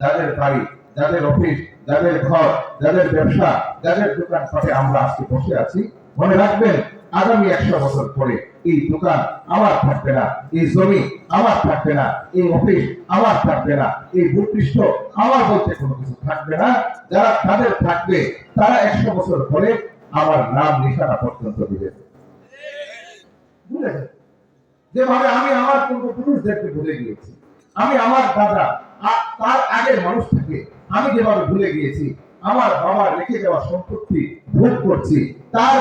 যাদের বাড়ি, যাদের অফিস, যাদের ঘর, যাদের ব্যবসা, যাদের দোকান পাটে আমরা আজকে বসে আছি, মনে রাখবেন আগামী 100 বছর পরে এই দোকান আমার থাকবে না, এই জমি আমার থাকবে না, এই অফিস আমার থাকবে না, এই ভূপৃষ্ঠ আমার বলতে কোনো কিছু থাকবে না। যারা তাদের থাকবে তারা 100 বছর পরে আমার নাম নিশানা পর্যন্ত দিবে। বুঝলেন? যেভাবে আমি আমার পূর্বপুরুষদেরকে ভুলে গিয়েছি, আমি আমার দাদা তার আগের মানুষটাকে আমি যেভাবে ভুলে গিয়েছি, আমার বাবার রেখে যাওয়া সম্পত্তি ভোগ করছি, তার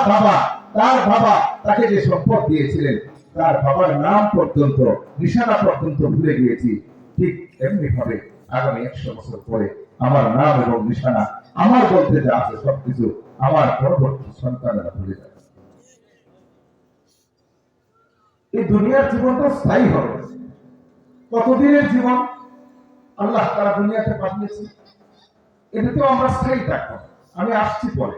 বাবা তাকে যে সম্পদ দিয়েছিলেন তার বাবার নাম পর্যন্ত নিশানা পর্যন্ত ভুলে গিয়েছি। ঠিক এমনি ভাবে আগামী 100 বছর পরে আমার নাম এবং নিশানা আমার বলতে যা আছে সবকিছু আমার পরবর্তী সন্তানেরা ভুলে যাবে। এই দুনিয়ার জীবনটা স্থায়ী হবে। কতদিনের জীবন আল্লাহ তারা দুনিয়াতে পাঠিয়েছে, এটাতেও আমরা স্থায়ী থাকবো। আমি আসছি পরে।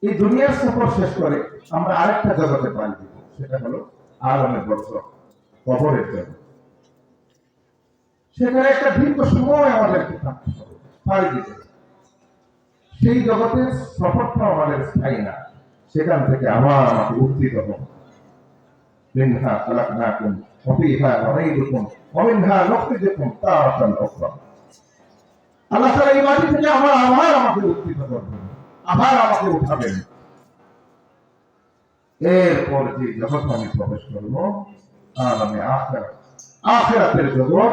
এই দুনিয়ার সফর শেষ করে আমরা আরেকটা জগতে পাড়ি দিব, সেটা হলো আলমের বরজখ, কবরের জগৎ। সেখানে একটা দীর্ঘ সময় আমাদেরকে থাকতে হবে, পাড়ি দিতে। সেই জগতের সফরটা আমাদের স্থায়ী না, সেখান থেকে আবার আমাকে উত্থিত হব। মিনহা খালাকনাকুম ওয়া ফীহা নুঈদুকুম ওয়া মিনহা নুখরিজুকুম তারাতান উখরা। আল্লাহ তাআলা এই মাটি থেকে আবার আমাকে উত্থিত করবেন, আবার আমাকে উঠাবেন। এরপর যে জগৎ আমি প্রবেশ করবো আলামে আখিরাত, আখিরাতের জগৎ,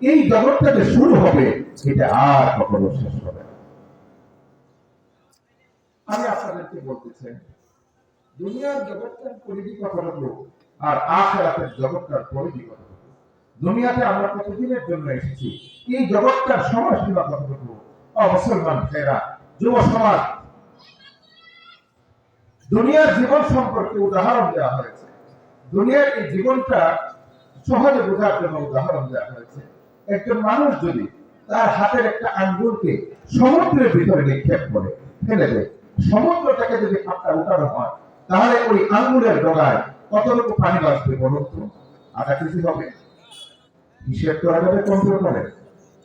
এই জগৎটা যে শুরু হবে এটা আর কখনো শেষ হবে না। আমি আপনাদেরকে বলতে চাই দুনিয়ার জগৎটার পরিধি কতটুকু আর আখিরাতের জগৎটার পরিধি কতটুকু। দুনিয়াতে আমরা কতদিনের জন্য এসেছি, এই জগৎটার সময়সীমা কতটুকু। মুসলমান ভাইরা, যুব সমাজ, দুনিয়ার জীবন সম্পর্কে উদাহরণ দেওয়া হয়েছে। দুনিয়ার এই জীবনটা সহজে বোঝার জন্য উদাহরণ দেওয়া হয়েছে। একজন মানুষ যদি তার হাতের একটা আঙ্গুলকে সমুদ্রের ভিতরে নিক্ষেপ করে ফেলে দেয়, সমুদ্রটাকে যদি হাতটা উঠানো হয় তাহলে ওই আঙ্গুলের ডগায় কতটুকু পানি বাঁচবে বলুন তো? আধা কেজি হবে? হিসেব করা যাবে কম্পিউটারে?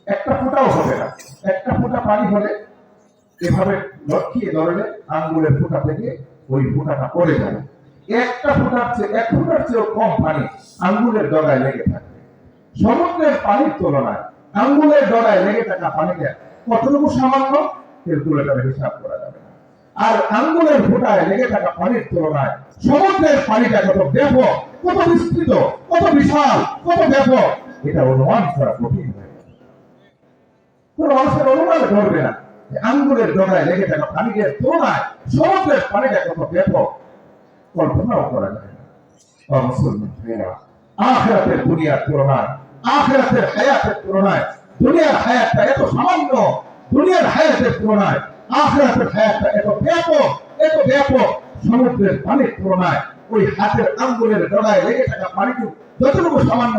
একটা ফোঁটাও হবে না। একটা ফোঁটা পানি হলে এভাবে লটকিয়ে ধরলে আঙ্গুলের ফোঁটা থেকে ওই ফোঁটাটা পড়ে যাবে। এক ফোঁটার চেয়েও কম পানি আঙ্গুলের ডগায় লেগে থাকবে। সমুদ্রের পানির তুলনায় আঙ্গুলের ডগায় লেগে থাকা পানিটা কতটুকু সামান্য ক্যালকুলেটরে হিসাব করা যাবে না। আর আঙ্গুলের ফোঁটায় লেগে থাকা পানির তুলনায় সমুদ্রের পানিটা কত ব্যাপক, কত বিস্তৃত, কত বিশাল, কত ব্যাপক, এটা অনুমান করা কঠিন হয়ে যাবে। কোন মানুষের অনুমান ধরবে না আঙ্গুলের ডগায় লেগে থাকা পানির তুলনায় সমুদ্রের পানিটা কত ব্যাপক, কল্পনাও করা যায় না। আখিরাতের দুনিয়ার তুলনায়, আখিরাতের হায়াতের তুলনায় দুনিয়ার হায়াতটা এত সামান্য, দুনিয়ার হায়াতের তুলনায় আখিরাতের হায়াতটা এত ব্যাপক, এত ব্যাপক। সমুদ্রের পানির তুলনায় ওই হাতের আঙ্গুলের ডগায় লেগে থাকা পানিটুকু যতটুকু সামান্য,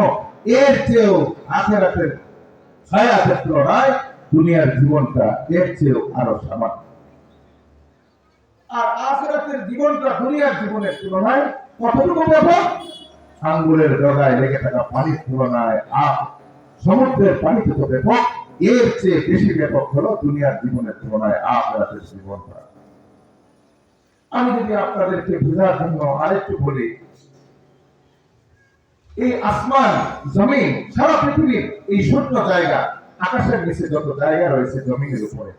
এর চেয়েও আখিরাতের হায়াতের তুলনায় দুনিয়ার জীবনটা এর চেয়েও আরো সামান্য। আর আখিরাতের জীবনটা দুনিয়ার জীবনের তুলনায় কতটুকু ব্যাপক? আঙ্গুলের ডগায় লেগে থাকা পানির তুলনায় সমুদ্রের পানি যত ব্যাপক, এর চেয়ে বেশি ব্যাপক হলো দুনিয়ার জীবনের তুলনায় আখিরাতের জীবনটা। আমি যদি আপনাদেরকে বোঝার জন্য আরেকটু বলি, এই আসমান, জমিন, সারা পৃথিবীর এই শূন্য জায়গা, আকাশের নিচে যত জায়গা রয়েছে জমিনের উপরে,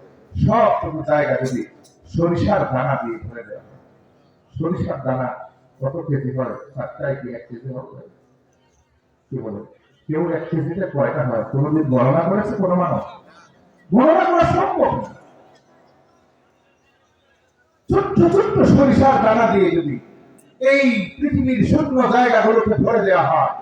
সবটুকু জায়গা যদি সরিষার দানা দিয়ে ভরে দেওয়া হয়, সরিষার দানা কত কেজি হয়? 7টায় কি 1 কেজি হবে? কি বলে কেউ 1 কেজিতে কয়টা হয়? কোনোদিন গণনা করেছে কোনো মানুষ? গণনা করা সম্ভব না। ছোট্ট ছোট্ট সরিষার দানা দিয়ে যদি এই পৃথিবীর শূন্য জায়গাগুলোকে ভরে দেওয়া হয়,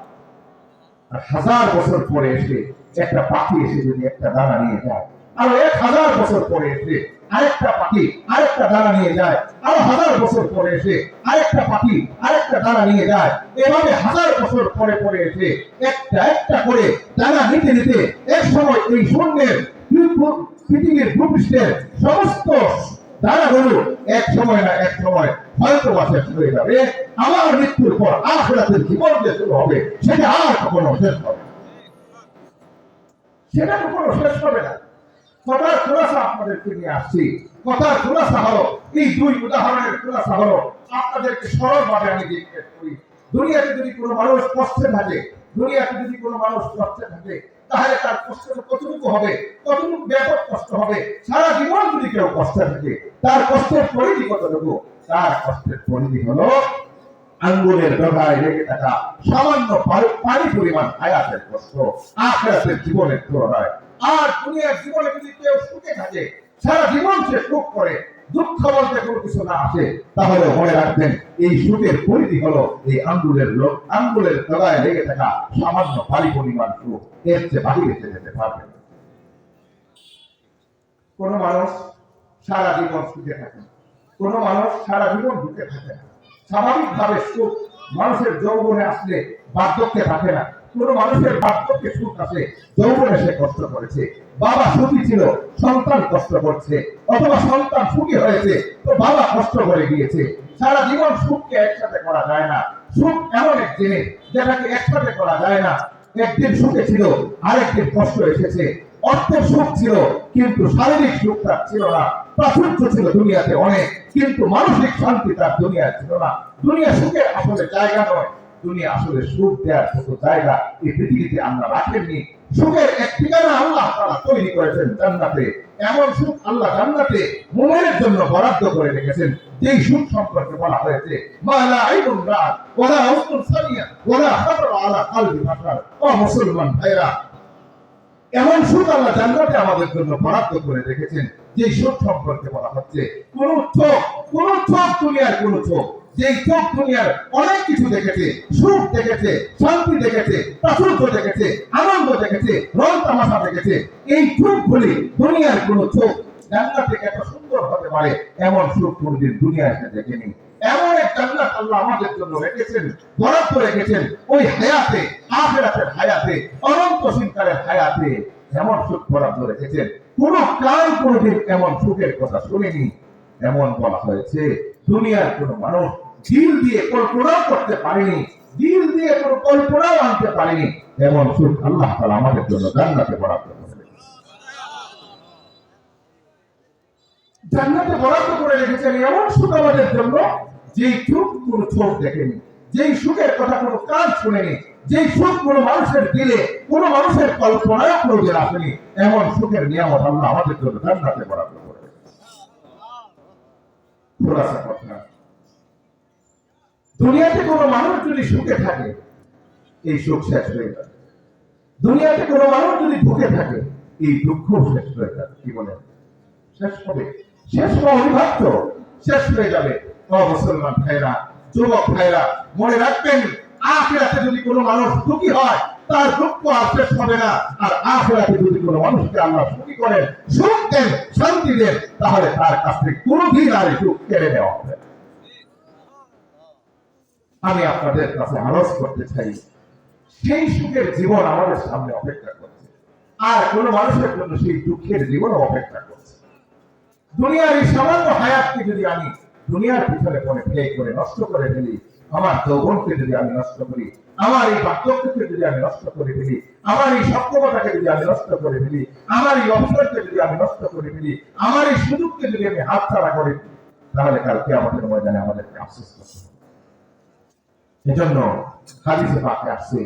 আর 1000 বছর পরে এসে একটা পাখি এসে যদি একটা দানা নিয়ে যায়, আরো 1000 বছর পরে এসে আরেকটা পাখি আরেকটা দানা নিয়ে যায়, আরো 1000 বছর পরে এসে আরেকটা পাখি আরেকটা দানা নিয়ে যায়, এভাবে 1000 বছর পরে পরে এসে একটা একটা করে দানা নিতে নিতে এক সময় এই শূন্যের পৃথিবীর ভূপৃষ্ঠের সমস্ত দানাগুলো এক সময় না এক সময় হয়তো শেষ হয়ে যাবে। আমার মৃত্যুর পর আখিরাতের জীবন যে শুরু হবে সেটা আর কখনো শেষ হবে না। সেটা কখনো শেষ হবে না। কথার খোলাসা আপনাদেরকে নিয়ে আসছি। কথার খোলাসা হলো, এই দুই উদাহরণের খোলাসা হলো, আপনাদেরকে সরলভাবে আমি জিজ্ঞেস করি, দুনিয়াতে যদি কোনো মানুষ কষ্টে থাকে, দুনিয়াতে যদি কোনো মানুষ কষ্টে থাকে, তাহলে তার কষ্টটা কতটুকু হবে, কতটুকু ব্যাপক কষ্ট হবে। সারা জীবন যদি কেউ কষ্টে থাকে, তার কষ্টের পরিধি কতটুকু? তার কষ্টের পরিধি হলো আঙ্গুলের ডগায় লেগে থাকা সামান্য পানি পরিমাণ হায়াতের কষ্ট, আখিরাতের জীবনের তুলনায়। আর দুনিয়ার জীবনে যদি কেউ সুখে থাকে, সারা জীবন সে সুখ করে, দুঃখ বলতে কোনো কিছু না আসে, তাহলে মনে রাখবেন এই সুখের পরিধি হলো এই আঙ্গুলের ডগায় লেগে থাকা সামান্য পানি পরিমাণ সুখ। এর চেয়ে বাহিরে যেতে পারবে না। কোন মানুষ সারা জীবন সুখে থাকে, কোন মানুষ সারা জীবন দুঃখে থাকে না। স্বাভাবিকভাবে সুখ মানুষের যৌবনে আসলে বার্ধক্যে থাকে না। কোন মানুষের বার্ধক্যে সুখ আসে যৌবনে সে কষ্ট করেছে, বাবা সুখী ছিল, সন্তান কষ্ট করছে, অথবা সন্তান সুখী হয়েছে তো বাবা কষ্ট করে গিয়েছে। সারা জীবন সুখকে একসাথে করা যায় না। সুখ এমন এক জিনিস যেটাকে একসাথে করা যায় না। একদিন সুখে ছিল, আরেকদিন কষ্ট এসেছে। অর্থের সুখ ছিল, কিন্তু শারীরিক সুখ তার ছিল না। প্রাচুর্য ছিল দুনিয়াতে অনেক, কিন্তু মানসিক শান্তি তার দুনিয়ায় ছিল না। দুনিয়া সুখের আসলে জায়গা নয়, দুনিয়া আসলে সুখ দেওয়ার মতো জায়গা এই পৃথিবীতে আমরা রাখেননি। সুখের এক ঠিকানা আল্লাহ তাআলা তৈরি করেছেন জান্নাতে। এমন সুখ আল্লাহ জান্নাতে মুমিনের জন্য বরাদ্দ করে রেখেছেন, যেই সুখ সম্পর্কে বলা হয়েছে মালা আইনুন রাত ওয়ালা উযুন সামিয়া ওয়ালা খাতারা আলা কলবি বাশার। ও মুসলমান ভাইরা, এমন সুখ আল্লাহ জান্নাতে আমাদের জন্য বরাদ্দ করে রেখেছেন, যে সুখ সম্পর্কে বলা হচ্ছে কোন চোখ দুনিয়ার কোন চোখ, যে চোখ দুনিয়ার অনেক কিছু দেখেছে, সুখ দেখেছে, শান্তি দেখেছে, প্রাচুর্য দেখেছে, আনন্দ দেখেছে, রং তামাশা দেখেছে, এই চোখগুলি দুনিয়ার কোন চোখ জান্নাতে এত সুন্দর হতে পারে এমন সুখ কোনদিন দুনিয়ায় এসে দেখেনি। এমন এক জান্নাত আল্লাহ আমাদের জন্য রেখেছেন, বরাদ্দ রেখেছেন ওই হায়াতে, আখিরাতের হায়াতে, অনন্তকালের হায়াতে এমন সুখ বরাদ্দ রেখেছেন। কোন কাল কোনদিন এমন সুখের কথা শুনিনি। এমন বলা হয়েছে দুনিয়ার কোন মানুষ দিল দিয়ে কল্পনা করতে পারেনি, দিল দিয়ে কোন কল্পনাও আনতে পারেনি এমন সুখ আল্লাহ তাআলা আমাদের জন্য জান্নাতে বরাদ্দ করেছেন। জান্নাতে বরাদ্দ করে রেখেছেন এমন সুখ আমাদের জন্য, যেই সুখ কোন চোখ দেখেনি, যেই সুখের কথা কোন কান শুনেনি, যেই সুখ কোন মানুষের দিলে, কোন মানুষের কল্পনায় কোনদিন আসেনি, এমন সুখের নিয়ামত আল্লাহ আমাদের জন্য জান্নাতে বরাদ্দ করে রেখেছেন। খোলাসা কথা, দুনিয়াতে কোন মানুষ যদি সুখে থাকে এই সুখ শেষ হয়ে যাবে। দুনিয়াতে কোন মানুষ যদি দুঃখে থাকে এই দুঃখ শেষ হয়ে যাবে। কি বলেন? শেষ হবে, শেষ হওয়া অনিবার্য, শেষ হয়ে যাবে। ও মুসলমান ভাইরা, যুবক ভাইরা, মনে রাখবেন আখিরাতে যদি কোনো মানুষ সুখী হয় তার দুঃখ আর শেষ হবে না। আর আখিরাতে যদি কোনো মানুষকে আল্লাহ সুখী করেন, সুখ দেন, শান্তি দেন, তাহলে তার কাছ থেকে কোনোদিন আর সুখ কেড়ে নেওয়া হবে না। আমি আপনাদের কাছে আরজ করতে চাই, সেই সুখের জীবন আমাদের সামনে অপেক্ষা করছে, আর কোন মানুষের জন্য সেই দুঃখের জীবন অপেক্ষা করছে। দুনিয়ার এই সামান্য হায়াতকে যদি আমি দুনিয়ার পিছনে পড়ে ব্যয় করে নষ্ট করে ফেলি, আমার যৌবনকে যদি আমি নষ্ট করি, আমার এই বার্ধক্যকে যদি আমি নষ্ট করে ফেলি, আমার এই সক্ষমতাকে যদি আমি নষ্ট করে ফেলি, আমার এই অবসরকে যদি আমি নষ্ট করে ফেলি, আমার এই সুযোগকে যদি আমি হাতছাড়া করে ফেলি, তাহলে কালকে আমাদের ময়দানে আমাদেরকে আফসোস করতে হবে। এজন্য হাদিসে পাকে আসছে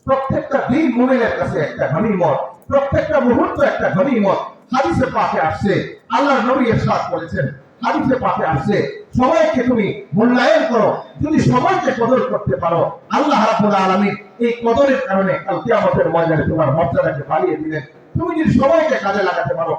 প্রত্যেকটা দিন মুমিনের কাছে একটা গনিমত, প্রত্যেকটা মুহূর্ত একটা গনিমত। হাদিসে পাকে আসছে, আল্লাহর নবী ইরশাদ করেছেন, হাদিসে পাকে আসছে সময়কে তুমি মূল্যায়ন করো, যদি সময়কে কদর করতে পারো আল্লাহ রাব্বুল আলামিন এই কদরের কারণে কাল কিয়ামতের ময়দানে তোমার মর্যাদাকে বাড়িয়ে দিবেন। তুমি যদি সময়কে কাজে লাগাতে পারো,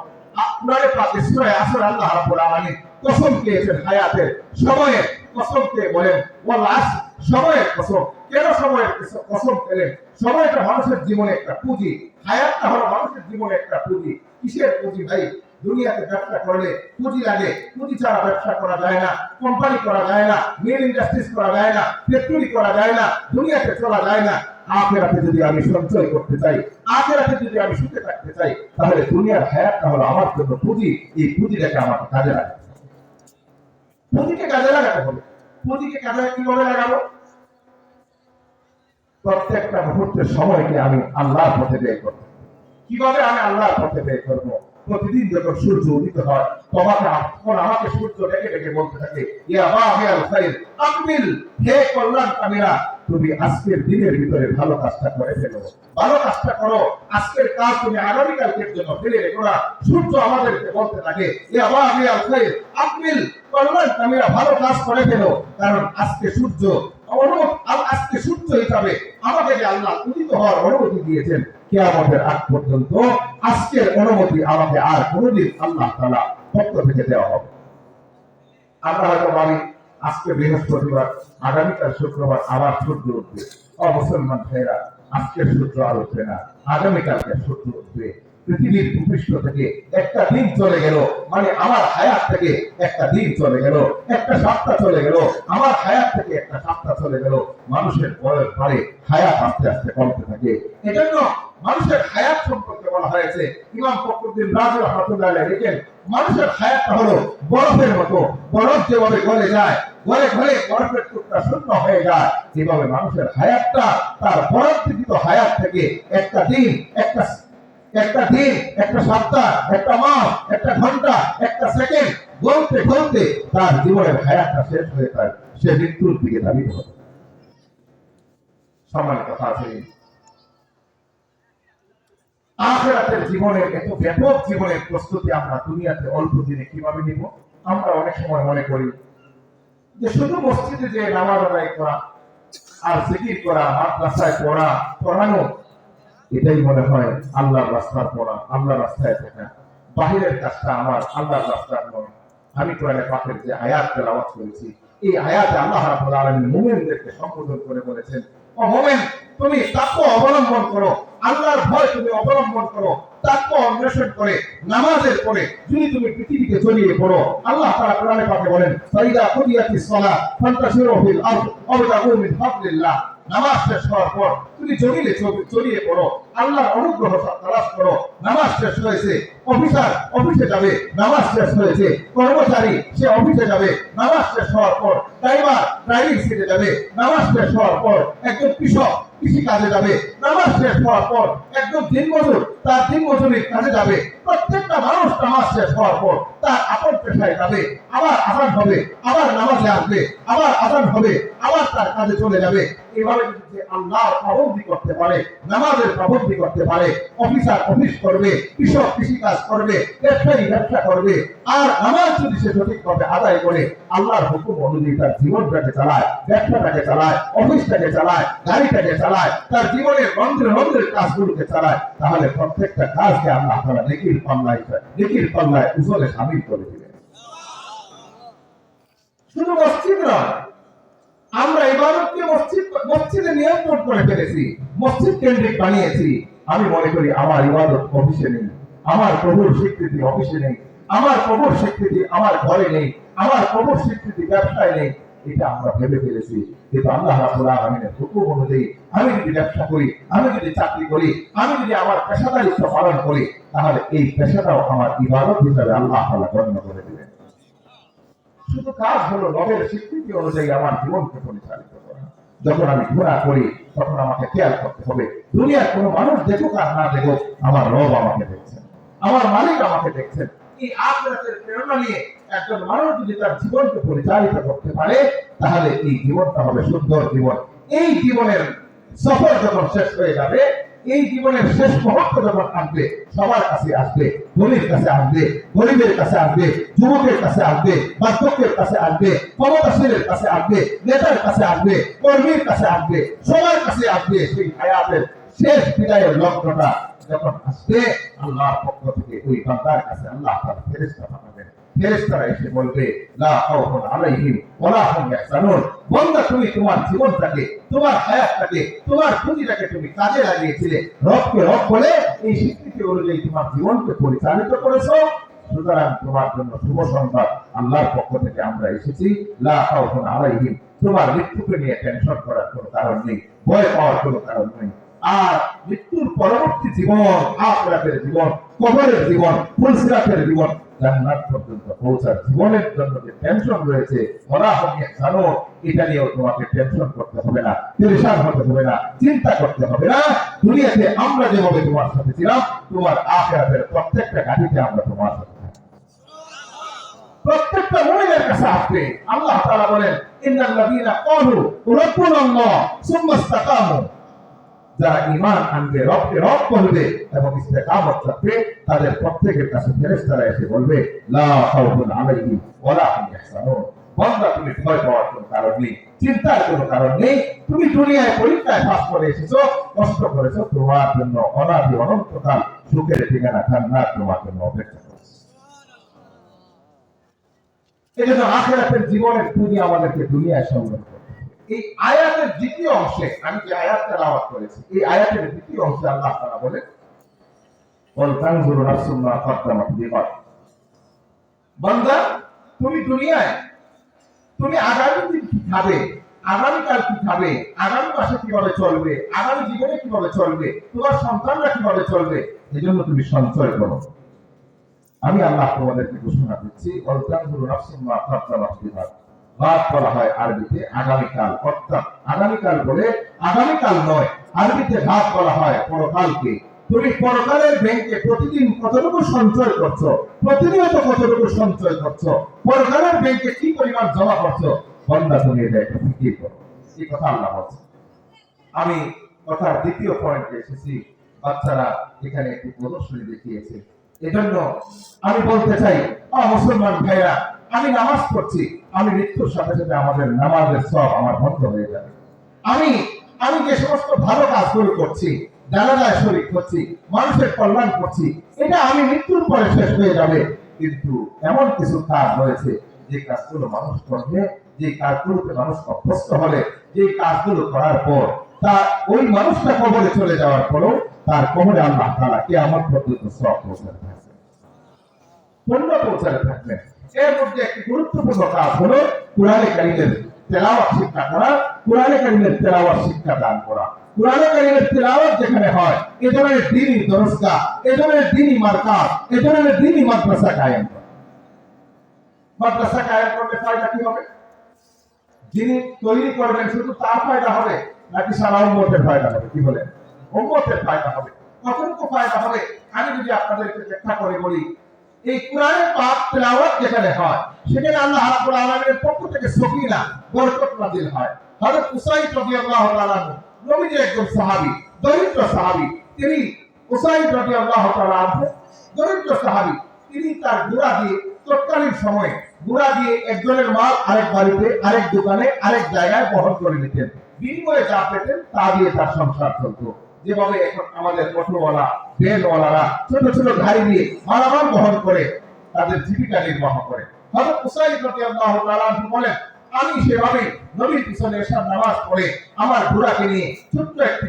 আপনার পাকে সূরা আসর আল্লাহ রাব্বুল আলামিন কসম খেয়েছেন হায়াতের, সময়ের কসম খেয়ে বলেন ওয়াল আসর, সময়ের কসম। কেন সময়ের কসম খেলেন? সময়টা মানুষের জীবনে একটা পুঁজি, হায়াতটা হলো মানুষের জীবনে একটা পুঁজি। কিসের পুঁজি ভাই? দুনিয়াতে ব্যবসা করলে পুঁজি লাগে, পুঁজি ছাড়া ব্যবসা করা যায় না, কোম্পানি করা যায় না, মিল ইন্ডাস্ট্রিজ করা যায় না, ফ্যাক্টরি করা যায় না, দুনিয়াতে চলা যায় না। আখিরাতে যদি আমি সঞ্চয় করতে চাই, আখিরাতে যদি আমি সুখে থাকতে চাই, তাহলে দুনিয়ার হায়াতটা হলো আমার জন্য পুঁজি। এই পুঁজিটাকে আমাকে কাজে লাগাতে হবে, পুঁজিকে কাজে লাগাতে হবে। পুঁজিকে কাজে কিভাবে লাগাবো? প্রত্যেকটা মুহূর্তের সময়কে আমি আল্লাহর পথে ব্যয় করব। কিভাবে আমি আল্লাহর পথে ব্যয় করব। প্রতিদিন যখন সূর্য উদিত হয় তখন আমাকে সূর্য ডেকে ডেকে বলতে থাকে, ইয়া বাগিয়াল খাইর আকমিল, হে কল্যাণকামীরা, তুমি আজকের দিনের ভিতরে ভালো কাজটা করে ফেলো, ভালো কাজটা করো, আজকের কাজ তুমি আগামীকালকের জন্য ফেলে রেখো না। সূর্য আমাদেরকে বলতে থাকে, ইয়া বাগিয়াল খাইর আকমিল, কল্যাণকামীরা ভালো কাজ করে ফেলো, কারণ আজকে সূর্য আজকে সূর্য হিসাবে আমাকে যে আল্লাহ উদিত হওয়ার অনুমতি দিয়েছেন, কিয়ামতের আগ পর্যন্ত আজকের অনুমতি আমাকে আর কোনোদিন আল্লাহ তাআলা পক্ষ থেকে দেওয়া হবে। আমরা হয়তো ভাবি আজকে বৃহস্পতিবার, আগামীকাল শুক্রবার আবার সূর্য উঠবে। মুসলমান ভাইরা, আজকের সূর্য আর উঠবে না, আগামীকালকে সূর্য উঠবে। পৃথিবীর ভূপৃষ্ঠ থেকে একটা দিন চলে গেল, মানে আমার হায়াত থেকে একটা দিন চলে গেল, একটা সপ্তাহ চলে গেল, আমার হায়াত থেকে একটা সপ্তাহ চলে গেল। মানুষের বয়স বাড়ে, হায়াত আস্তে আস্তে কমতে থাকে। এজন্য মানুষের হায়াত সম্পর্কে বলা হয়েছে, ইমাম ফখরুদ্দিন রাজি রাহমাতুল্লাহ আলাইহি লিখেন, মানুষের হায়াতটা হলো বরফের মতো, বরফ যেভাবে গলে যায়, গলে গলে বরফের টুকরা শূন্য হয়ে যায়, যেভাবে মানুষের হায়াতটা তার বরফকৃত হায়াত থেকে একটা দিন, একটা সপ্তাহ, একটা মাস, একটা ঘন্টা, একটা সেকেন্ড গলতে গলতে তার জীবনের হায়াতটা শেষ হয়ে যায়, সে মৃত্যুর দিকে ধাবিত হবে। সম্মানিত হাজিরিন, আখিরাতের জীবনের এত ব্যাপক জীবনের প্রস্তুতি আমরা দুনিয়াতে অল্প দিনে কিভাবে নিব? আমরা অনেক সময় মনে করি যে শুধু মসজিদে যে নামাজ আদায় করা আর জিকির করা, মাদ্রাসায় পড়ানো, এটাই মনে হয় আল্লাহর রাস্তার পড়া, আল্লাহর রাস্তায় থাকা। বাহিরের কাজটা আমার আল্লাহর রাস্তার নয়। আমি কোরআনে পাকের যে আয়াত তেলাওয়াত করেছি, এই আয়াতে আল্লাহ রাব্বুল আলামিন মুমিনদেরকে সম্বোধন করে বলেছেন, ও মুমিন, তুমি তাকওয়া অবলম্বন করো, আল্লাহর ভয় তুমি অবলম্বন করো, তাকওয়া অন্বেষণ করে নামাজের পরে যদি তুমি পৃথিবীতে ছড়িয়ে পড়ো, আল্লাহ তাআলা কোরআনে পাকে বলেন, ফাইদা কুদিয়াতিস সালাত ফান্তাশিরু ফিল আরদ ওয়াবতাগু মিন ফাদলিল্লাহ। নামাজ শেষ হওয়ার পর তুমি জমিনে ছড়িয়ে পড়ো, আল্লাহর অনুগ্রহ তালাশ করো। নামাজ শেষ হয়েছে, অফিসার অফিসে যাবে, নামাজ শেষ হয়েছে, কর্মচারী সে অফিসে যাবে, নামাজ শেষ হওয়ার পর ড্রাইভার ড্রাইভিং সিটে যাবে, নামাজ শেষ হওয়ার পর একজন কৃষক কৃষি কাজে যাবে, নামাজ শেষ হওয়ার পর একজন দিনমজুর তার দিনমজুরির কাজে যাবে। প্রত্যেকটা মানুষ নামাজ শেষ হওয়ার পর তার আপন পেশায় যাবে, আবার আযান হবে, আবার নামাজে আসবে, আবার আযান হবে, আবার তার কাজে চলে যাবে। এভাবে যদি আল্লাহর পাবন্দি করতে পারে, নামাজের পাবন্দি করতে পারে, অফিসার অফিস করবে, কৃষক কৃষি কাজ করবে, ব্যবসায়ী ব্যবসা করবে, আর নামাজ যদি সে সঠিকভাবে আদায় করে আল্লাহর হুকুম অনুযায়ী তার জীবনটাকে চালায়, ব্যবসাটাকে চালায়, অফিসটাকে চালায়, গাড়িটাকে চালায়, তার জীবনের রন্ধ্রের কাজগুলোকে চালায়, তাহলে প্রত্যেকটা কাজকে আল্লাহ তাআলা নেকির পাল্লায় উজলে শামিল করে দিবেন। শুধু মসজিদ নয়, আমরা ইবাদতকে মসজিদে নিয়ন্ত্রণ করে ফেলেছি, মসজিদ কেন্দ্রিক বানিয়েছি। আমি মনে করি আমার ইবাদত অফিসে নেই, আমার প্রভুর স্বীকৃতি অফিসে নেই, আমার প্রভুর স্বীকৃতি আমার ঘরে নেই, আমার প্রভুর স্বীকৃতি ব্যবসায় নেই। এটা আমরা ভেবে ফেলেছি। কিন্তু আল্লাহ রাব্বুল আলামিনের হুকুম অনুযায়ী আমি যদি ব্যবসা করি, আমি যদি চাকরি করি, আমি যদি আমার পেশাদারিত্ব পালন করি, তাহলে এই পেশাটাও আমার ইবাদত হিসাবে আল্লাহ তাআলা গণ্য করে দিবেন। শুধু কাজ হলো রবের স্বীকৃতি অনুযায়ী আমার জীবনকে পরিচালিত করা। যখন আমি ঘোরা করি তখন আমাকে খেয়াল করতে হবে, দুনিয়ার কোনো মানুষ দেখুক আর না দেখুক, আমার রব আমাকে দেখছেন, আমার মালিক আমাকে দেখছেন। এই আখিরাতের প্রেরণা নিয়ে একজন মানুষ যদি তার জীবনকে পরিচালিত করতে পারে, তাহলে এই জীবনটা হবে সুন্দর জীবন। এই জীবনের সফর যখন শেষ হয়ে যাবে, এই জীবনের শেষ মুহূর্ত যখন আসবে, সবার কাছে আসবে, ধনীর কাছে আসবে, গরিবের কাছে আসবে, যুবকের কাছে আসবে, বার্ধক্যের কাছে আসবে, ক্ষমতাশীলের কাছে আসবে, নেতার কাছে আসবে, কর্মীর কাছে আসবে, সবার কাছে আসবে। সেই হায়াতের শেষ বিদায়ের লগ্নটা যখন আসবে, আল্লাহর পক্ষ থেকে ওই বান্দার কাছে আল্লাহ তাআলা ফেরেশতা পাঠাবেন। ফেরেশতারা এসে বলবে, লা খাউফুন আলাইহিম ওয়ালা হুম ইয়াহজানুন। বান্দা, তুমি তোমার জীবনটাকে, তোমার হায়াতটাকে, তোমার পুঁজিটাকে তুমি কাজে লাগিয়েছিলে, রবকে রব বলে এই স্বীকৃতি অনুযায়ী তোমার জীবনকে পরিচালিত করেছো। সুতরাং তোমার জন্য শুভ সংবাদ, আল্লাহর পক্ষ থেকে আমরা এসেছি। লা খাউফুন আলাইহিম, তোমার মৃত্যুকে নিয়ে টেনশন করার কোনো কারণ নেই, ভয় পাওয়ার কোনো কারণ নেই। আর মৃত্যুর পরবর্তী জীবন, আখিরাতের জীবন, কবরের জীবন, ফুলসিরাতের জীবন, জান্নাত পর্যন্ত পৌঁছার জীবনের জন্য যে টেনশন রয়েছে ওরা হবে জানো, এটা নিয়েও তোমাকে টেনশন করতে হবে না, পেরেশান হতে হবে না, চিন্তা করতে হবে না। দুনিয়াতে আমরা যেভাবে তোমার সাথে ছিলাম, তোমার আখিরাতের প্রত্যেকটা গাড়িতে আমরা তোমার সাথে থাকবো। প্রত্যেকটা মুমিনের কাছে আসবে। আল্লাহ তাআলা বলেন ইন্নাল্লাযীনা ক্বালু রাব্বুনাল্লাহ সুম্মা ইসতাকামু, যারা ঈমান আনবে, রবকে রব বলবে এবং ইস্তেকামত রাখবে, তাদের প্রত্যেকের কাছে ফেরেশতারা এসে বলবে লা খাউফুন আলাইহিম ওয়া লা হুম ইয়াহজানুন। বান্দা, তুমি ভয় পাওয়ার কোনো কারণ নেই, চিন্তার কোনো কারণ নেই। তুমি দুনিয়ায় পরীক্ষায় পাস করে এসেছো, কষ্ট করেছো, তোমার জন্য অনাদি অনন্তকাল সুখের ঠিকানা জান্নাত তোমার জন্য অপেক্ষা করছে। এজন্য আখিরাতের জীবনের পুঁজি আমাদেরকে দুনিয়ায় সংগ্রহ করতে হবে। এই আয়াতের দ্বিতীয় অংশে, আমি যে আয়াত তেলাওয়াত করেছি, এই আয়াতের দ্বিতীয় অংশে আল্লাহ তাআলা বলেন ওয়াল তানজুরু নাফসুম মা কদ্দামাত লিগাদ। বান্দা, তুমি দুনিয়ায় তুমি আগামী দিন কি খাবে, আগামীকাল কি খাবে, আগামী মাসে কিভাবে চলবে, আগামী জীবনে কিভাবে চলবে, তোমার সন্তানরা কিভাবে চলবে, এজন্য তুমি সঞ্চয় করো। আমি আল্লাহ তোমাদেরকে ঘোষণা দিচ্ছি ওয়াল তানজুরু নাফসুম মা কদ্দামাত লিগাদ। গাদ বলা হয় আরবিতে আগামীকাল, অর্থাৎ আগামীকাল বলে আগামীকাল নয়, আরবিতে গাদ বলা হয় পরকালকে। তুমি পরকালের ব্যাংকে প্রতিদিন কতটুকু সঞ্চয় করছো, প্রতিনিয়ত কতটুকু সঞ্চয় করছো, পরকালের ব্যাংকে কি পরিমাণ জমা করছো, বান্দা তুমি এটা একটু ফিকির করো। এই কথা আল্লাহ বলছে। আমি কথার দ্বিতীয় পয়েন্টে এসেছি, বাচ্চারা এখানে একটি প্রদর্শনী দেখিয়েছে, এজন্য আমি বলতে চাই মুসলমান ভাইরা, আমি নামাজ পড়ছি, আমি মৃত্যুর সাথে সাথে আমাদের নামাজের সব আমার বন্ধ হয়ে যাবে। আমি আমি যে সমস্ত ভালো কাজগুলো করছি, জানাজায় শরীক হচ্ছি, মানুষের কল্যাণ করছি, এটা আমি মৃত্যুর পরে শেষ হয়ে যাবে। কিন্তু এমন কিছু কাজ রয়েছে যে কাজগুলো মানুষ করবে, যে কাজগুলোতে মানুষ অভ্যস্ত হলে, যে কাজগুলো করার পর তার ওই মানুষটা কবরে চলে যাওয়ার পরও তার কবরে আল্লাহ তাআলা কিয়ামত পর্যন্ত সওয়াব পৌঁছাতে থাকবে, পুণ্য পৌঁছাতে থাকবে। এর মধ্যে একটি গুরুত্বপূর্ণ কাজ হলো কুরআনে কারীমের তেলাওয়াত শিক্ষা করা, কুরআনে কারীমের তেলাওয়াত শিক্ষা দান করা। কুরআনে কারীমের তেলাওয়াত যেখানে হয়, এ ধরনের দ্বীনি দরসগাহ, এ ধরনের দ্বীনি মারকাজ, এ ধরনের দ্বীনি মাদ্রাসা কায়েম করা। মাদ্রাসা কায়েম করলে ফায়দা কি হবে? যিনি তৈরি করবেন শুধু তার ফায়দা হবে নাকি সারা উম্মতের ফায়দা হবে? কি বলেন? উম্মতের ফায়দা হবে। কতটুকু ফায়দা হবে আমি যদি আপনাদেরকে ব্যাখ্যা করে বলি, এই কোরআনের পাক তেলাওয়াত যেখানে হয়, সেখানে আল্লাহ রাব্বুল আলামিনের পক্ষ থেকে সকিনা, বরকত নাযিল হয়। হযরত উসাইদ রাদিয়াল্লাহু তাআলা নবীর একজন সাহাবী, দরিদ্র সাহাবী, তিনি উসাইদ রাদিয়াল্লাহু তাআলা দরিদ্র সাহাবী, তিনি তার ঘোড়া দিয়ে তৎকালীন সময়ে ঘোড়া দিয়ে একজনের মাল আরেক বাড়িতে, আরেক দোকানে, আরেক জায়গায় বহন করে নিতেন। বিনিময়ে যা পেতেন তা দিয়ে তার সংসার চলতো। যেভাবে এখন আমাদের অটোওয়ালা, ভ্যানওয়ালারা ছোট ছোট গাড়ি নিয়ে মালামাল বহন করে তাদের জীবিকা নির্বাহ করে। হযরত উসাইদ রাদিয়াল্লাহু তাআলা বলেন, আমি সেভাবে নবীর পিছনে এশার নামাজ পড়ে আমার ঘোড়াকে নিয়ে ছোট্ট একটি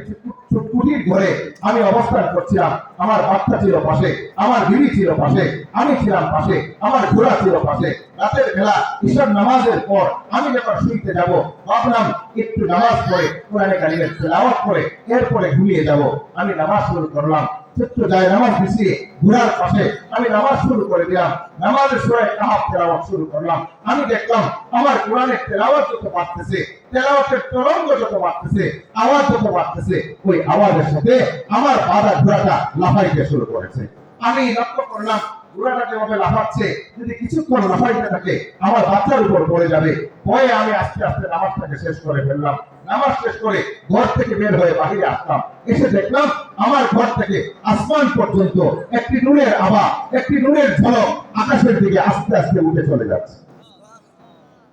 কুটির ঘরে আমি অবস্থান করছিলাম। আমার বাচ্চা ছিল পাশে, আমার বিবি ছিল পাশে, আমি ছিলাম পাশে, আমার ঘোড়া ছিল পাশে। রাতের বেলা ঈশার নামাজের পর আমি যখন শুইতে যাব, ভাবলাম একটু নামাজ পড়ে কোরআনে কারীমের তেলাওয়াত করে এরপরে ঘুমিয়ে যাব। আমি নামাজ শুরু করলাম, ছোট্ট যায় নামাজ বিছিয়ে ঘোড়ার পাশে আমি নামাজ শুরু করে দিলাম। নামাজের সূরা কাহাফ তেলাওয়াত শুরু করলাম। আমি দেখলাম আমার কোরআনের তেলাওয়াত যত বাড়তেছে, তেলাওয়াতের তরঙ্গ যত বাড়তেছে, আওয়াজ যত বাড়তেছে, ওই আওয়াজের সাথে আমার বাঁধা ঘোড়াটা লাফাইতে শুরু করেছে। আমি লক্ষ্য করলাম ঘোড়াটা যেভাবে লাফাচ্ছে, যদি কিছুক্ষণ লাফাইতে থাকে আমার বাচ্চার উপর পড়ে যাবে। ভয়ে আমি আস্তে আস্তে নামাজটাকে শেষ করে ফেললাম। নামাজ শেষ করে ঘর থেকে বের হয়ে বাহিরে আসলাম। এসে দেখলাম আমার ঘর থেকে আসমান পর্যন্ত একটি নূরের আভা, একটি নূরের ঝলক আকাশের দিকে আস্তে আস্তে উঠে চলে যাচ্ছে।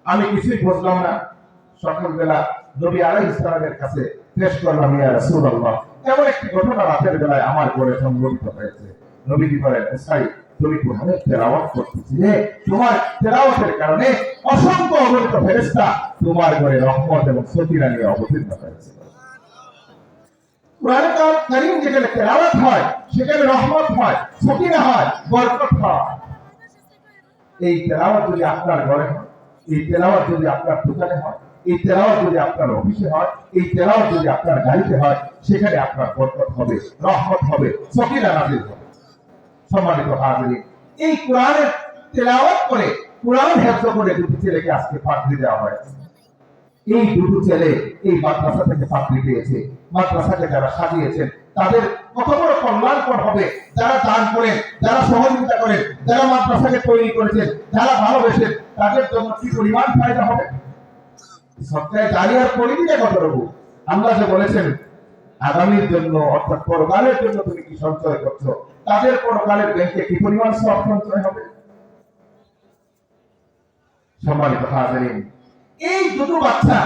আমি কিছুই বুঝলাম না। সকালবেলা নবী আলাইহিস সালামের কাছে পেশ করলাম, ইয়া রাসূলুল্লাহ, এমন একটি ঘটনা রাতের বেলায় আমার ঘরে সংঘটিত হয়েছে। নবীজি বলেন, উসাইদ, তুমি কোরআনের তেলাওয়াত করতেছিলে, তোমার তেলাওয়াতের কারণে অসংখ্য অগণিত ফেরেশতা তোমার ঘরে রহমত এবং সকিনা নিয়ে অবতীর্ণ হয়েছে। কোরআনে কারীম যেখানে তেলাওয়াত হয়, সেখানে রহমত হয়, সকিনা হয়, বরকত হয়। এই তেলাওয়াত যদি আপনার ঘরে হয়, এই তেলাওয়াত যদি আপনার দোকানে হয়, এই তেলাওয়াত যদি আপনার অফিসে হয়, এই তেলাওয়াত যদি আপনার গাড়িতে হয়, সেখানে আপনার বরকত হবে, রহমত হবে, সকিনা নাযিল হবে। সম্মানিত হাজিরিন, এই কোরআনের তেলাওয়াত করে কোরআন হেফজ করে দুটি ছেলেকে আজকে পাগড়ি দেওয়া হয়েছে। এই দুটো ছেলে এই মাদ্রাসা থেকে পাগড়ি পেয়েছে। মাদ্রাসাকে যারা সাজিয়েছেন তাদের কত বড় কল্যাণকর হবে। যারা দান করেন, যারা সহযোগিতা করেন, যারা মাদ্রাসাকে তৈরি করেছেন, যারা ভালোবেসেন, তাদের জন্য কি পরিমাণ ফায়দা হবে। সবটাই জারিয়ার পরিধিটা কতটুকু। আল্লাহ যে বলেছেন আগামীর জন্য অর্থাৎ পরকালের জন্য তুমি কি সঞ্চয় করছো, তাদের পরকালের ব্যাংকে কি পরিমাণ সব সঞ্চয় হবে। সম্মানিত হাজিরিন, এই দুটো বাচ্চা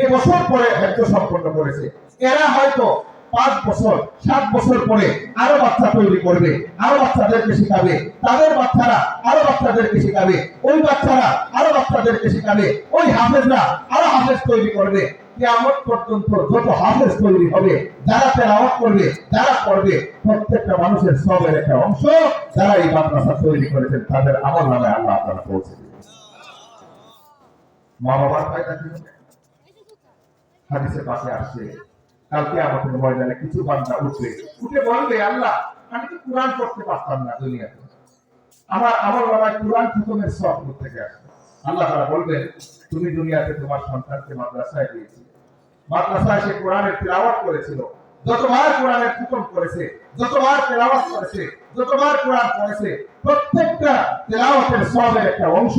এবছর পরে হেফজ সম্পন্ন করেছে। এরা হয়তো 5 বছর 7 বছর পরে আরো বাচ্চা তৈরি করবে, আরো বাচ্চাদেরকে শিখাবে, তাদের বাচ্চারা আরো বাচ্চাদেরকে শিখাবে, ওই বাচ্চারা আরো বাচ্চাদেরকে শিখাবে, ওই হাফেজরা আরো হাফেজ তৈরি করবে। কিয়ামত পর্যন্ত যত হাফেজ তৈরি হবে, যারা তেলাওয়াত করবে, যারা পড়বে, প্রত্যেকটা মানুষের সবের একটা অংশ যারা এই মাদ্রাসা তৈরি করেছেন তাদের আমলনামায় আল্লাহ তাআলা পৌঁছে দিবেন। মা বাবার ফায়দা কি হবে? হাদিসে পাশে আসছে কালকে আমাদের ময়দানে কিছু বান্দা উঠে বলবে, আল্লাহ আমি তো কোরআন পড়তে পারতাম না দুনিয়াতে, আমার আমলনামায় কোরআন খতমের সওয়াব থেকে আসবে। আল্লাহ তাআলা বলবেন, তুমি দুনিয়াতে তোমার সন্তানকে মাদ্রাসায় দিয়েছিলে, মাদ্রাসায় সে কোরআনের তিলাওয়াত করেছিল, যতবার কোরআনের খতম করেছে, যতবার তেলাওয়াত করেছে, যতবার কোরআন পড়েছে, প্রত্যেকটা তেলাওয়াতের সওয়াবের একটা অংশ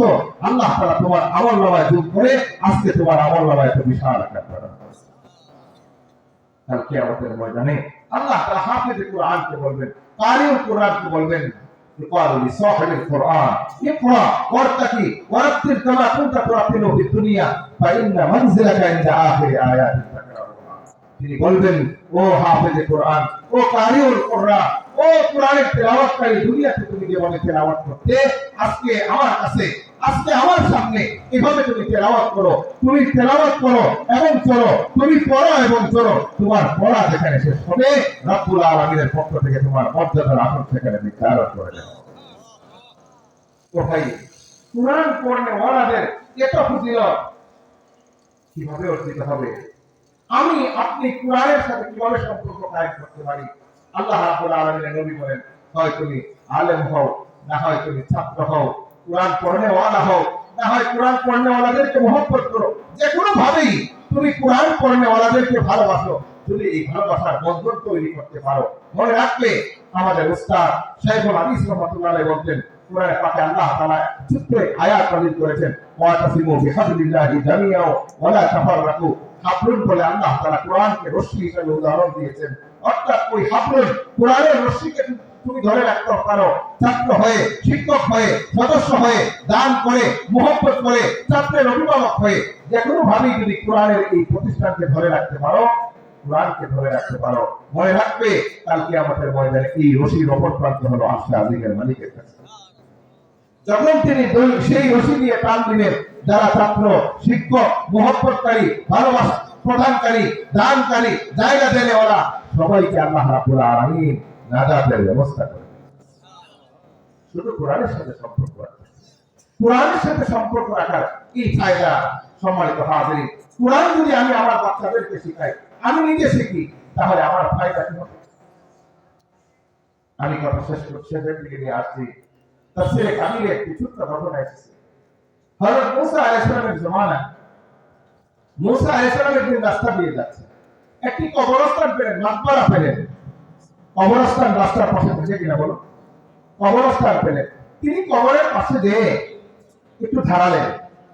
আল্লাহ তাআলা তোমার আমলনামায় যোগ করে আজকে তোমার আমলনামায় এত বিশাল একটা প্রদান করেছে। কাল কিয়ামতের ময়দানে আল্লাহ তাআলা হাফেজ কোরআনকে বলবেন, কারিউল কোরআনকে বলবেন, يقال لصاحب القرآن اقرأ وارتقي ورتل كما كنت ترتل في الدنيا فإن منزلك عند آخر آيات تقرأها। তিনি বলবেন, ও হাফেজ কোরআন, ও কারিউল কোরআন, ও কোরআনের তেলাওয়াতকারী, দুনিয়াতে তুমি যেভাবে তেলাওয়াত করতে, আজকে আমার কাছে, আজকে আমার সামনে এভাবে তুমি তেলাওয়াত করো, তুমি তেলাওয়াত করো এবং চলো, তুমি পড়ো এবং চলো, তোমার পড়া যেখানে শেষ হবে রব্বুল আলামিনের পক্ষ থেকে তোমার মর্যাদার আসন সেখানে নির্ধারণ করে দেওয়া হবে। তো ভাই, কোরআন পড়নে ওয়ালাদের এত ফজিলত কিভাবে অর্জিত হবে? আমি আপনি কোরআনের সাথে কিভাবে সম্পর্ক কায়েম করতে পারি? আল্লাহ রাব্বুল আলামিনের নবী বলেন, হয় তুমি আলেম হও, না হয় তুমি ছাত্র হও, কোরআন পড়নে ওয়ালা হও, না হয় কোরআন পড়নে ওয়ালাদেরকে মহব্বত করো, যে কোনো ভাবেই তুমি কোরআন পড়নে ওয়ালাদেরকে ভালোবাসো। যদি এই ভালোবাসার বন্ধন তৈরি করতে পারো, মনে রাখবে আমাদের উস্তাদ শাইখুল হাদিস রাহমাতুল্লাহ আলাইহি বলতেন, কোরআনে পাকে আল্লাহ তাআলা ছোট্ট আয়াত নাযিল করেছেন, ওয়াতাসিমু বিহাবলিল্লাহি জামিআ ওয়া লা তাফাররাকু। হাবলুন বলে আল্লাহ তাআলা কোরআনকে রশ্মি হিসেবে উদাহরণ দিয়েছেন, অর্থাৎ ওই হাবলুন কোরআনের রশ্মিকে তুমি ধরে রাখতে পারো, ছাত্র হয়ে, শিক্ষক হয়ে, সদস্য হয়ে, দান করে, মহব্বত করে, ছাত্রের অভিভাবক হয়ে, যে কোনো ভাবেই যদি কোরআনের এই প্রতিষ্ঠানকে ধরে রাখতে পারো, কোরআনকে ধরে রাখতে পারো, মনে রাখবে কালকে আমাদের ময়দানে এই রশির অপর প্রান্ত হলো আরশে আজিমের মালিকের কাছে। যখন তিনি সেই রশি দিয়ে টান দিবেন, যারা ছাত্র, শিক্ষক, মহব্বতকারী, ভালোবাসা প্রদানকারী, দানকারী, জায়গা দেনেওয়ালা, সবাইকে আল্লাহ রাব্বুল আলামিন নাজাতের ব্যবস্থা করে। শুধু কোরআনের সাথে সম্পর্ক রাখা, কোরআনের সাথে সম্পর্ক রাখার এই ফায়দা। সম্মানিত হাজিরিন, কোরআন যদি আমি আমার বাচ্চাদেরকে শিখাই, আমি নিজে শিখি, তাহলে আমার ফায়দা কি হবে? আমি কথা শেষের দিকে নিয়ে আসছি। তাফসীরে কামিলে একটি ছোট্ট ঘটনা এসেছে। হযরত মুসা আলাইহিস সালামের জামানায় মুসা আলাইহিস সালাম একদিন রাস্তা দিয়ে যাচ্ছে, একটি কবরস্থান পেলেন, মাকবারা পেলেন। কবরস্থান রাস্তার পাশে থাকে কিনা বলো? কবরস্থান পেলেন। তিনি কবরের পাশে যেয়ে একটু দাঁড়ালেন,